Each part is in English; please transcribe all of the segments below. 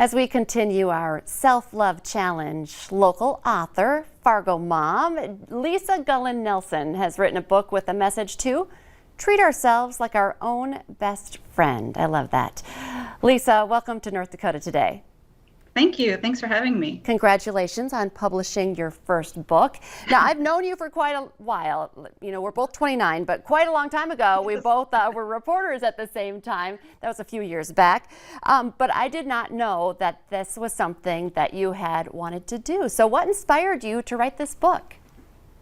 As we continue our self-love challenge, local author, Fargo mom, Lisa Gullen Nelson has written a book with a message to treat ourselves like our own best friend. I love that. Lisa, welcome to North Dakota Today. Thank you. Thanks for having me. Congratulations on publishing your first book. Now, I've known you for quite a while. You know, we're both 29, but quite a long time ago, we both were reporters at the same time. That was a few years back. But I did not know that this was something that you had wanted to do. So what inspired you to write this book?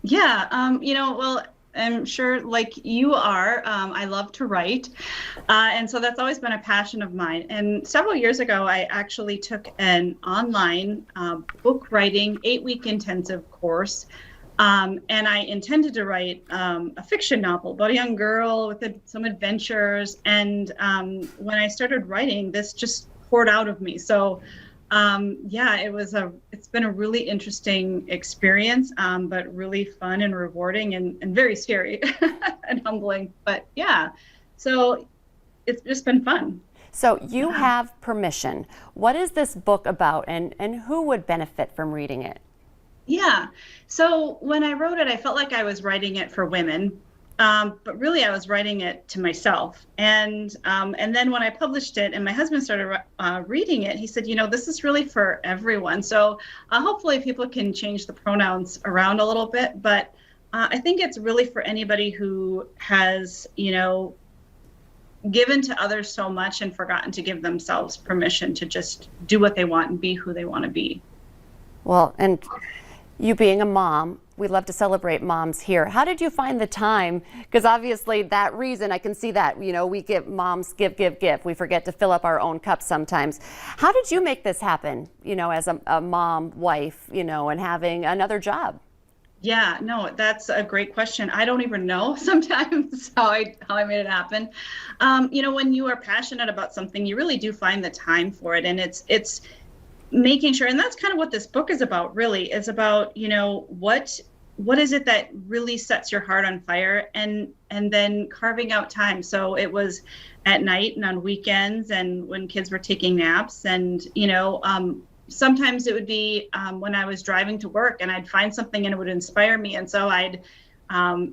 Yeah, well, I'm sure like you are, I love to write. And so that's always been a passion of mine. And several years ago, I actually took an online book writing 8-week intensive course. And I intended to write a fiction novel about a young girl with some adventures. And when I started writing, this just poured out of me. So yeah, it's been a really interesting experience, but really fun and rewarding and very scary and humbling. But yeah, so it's just been fun. So you have permission. What is this book about, and who would benefit from reading it? Yeah, so when I wrote it, I felt like I was writing it for women. But really, I was writing it to myself. And then when I published it and my husband started reading it, he said, you know, this is really for everyone. So hopefully people can change the pronouns around a little bit. But I think it's really for anybody who has, given to others so much and forgotten to give themselves permission to just do what they want and be who they want to be. Well, and you being a mom, we love to celebrate moms here. How did you find the time? Because obviously that reason, I can see that, we give moms, give. We forget to fill up our own cups sometimes. How did you make this happen, as a mom, wife, and having another job? Yeah, no, that's a great question. I don't even know sometimes how I made it happen. When you are passionate about something, you really do find the time for it. And it's making sure, and that's kind of what this book is about, really. It's about, what is it that really sets your heart on fire, and then carving out time. So it was at night and on weekends and when kids were taking naps, and sometimes it would be when I was driving to work and I'd find something and it would inspire me, and so I'd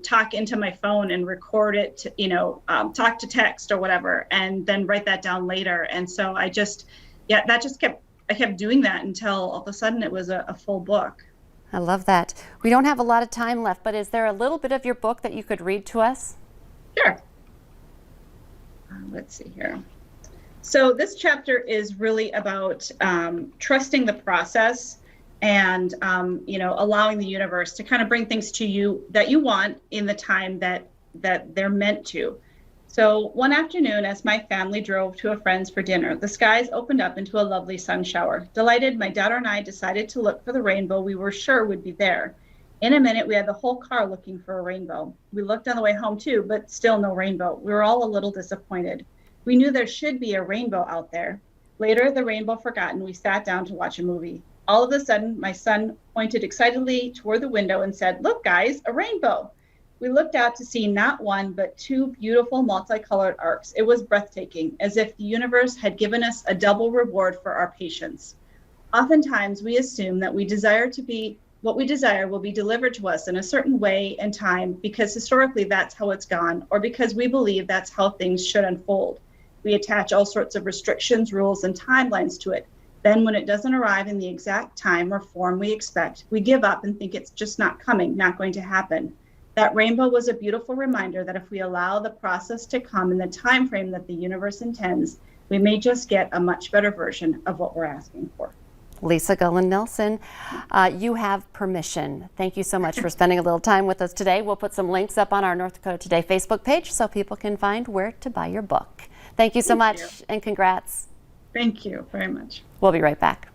talk into my phone and record it, talk to text or whatever, and then write that down later. And so I kept doing that until all of a sudden it was a full book. I love that. We don't have a lot of time left, but is there a little bit of your book that you could read to us? Sure. Let's see here. So this chapter is really about trusting the process and, allowing the universe to kind of bring things to you that you want in the time that they're meant to. So one afternoon, as my family drove to a friend's for dinner, the skies opened up into a lovely sun shower. Delighted, my daughter and I decided to look for the rainbow we were sure would be there. In a minute, we had the whole car looking for a rainbow. We looked on the way home too, but still no rainbow. We were all a little disappointed. We knew there should be a rainbow out there. Later, the rainbow forgotten, we sat down to watch a movie. All of a sudden, my son pointed excitedly toward the window and said, "Look, guys, a rainbow." We looked out to see not one, but two beautiful multicolored arcs. It was breathtaking, as if the universe had given us a double reward for our patience. Oftentimes, we assume that what we desire will be delivered to us in a certain way and time because historically that's how it's gone, or because we believe that's how things should unfold. We attach all sorts of restrictions, rules, and timelines to it. Then when it doesn't arrive in the exact time or form we expect, we give up and think it's just not coming, not going to happen. That rainbow was a beautiful reminder that if we allow the process to come in the time frame that the universe intends, we may just get a much better version of what we're asking for. Lisa Gullen Nelson, you have permission. Thank you so much for spending a little time with us today. We'll put some links up on our North Dakota Today Facebook page so people can find where to buy your book. Thank you so much, and congrats. Thank you very much. We'll be right back.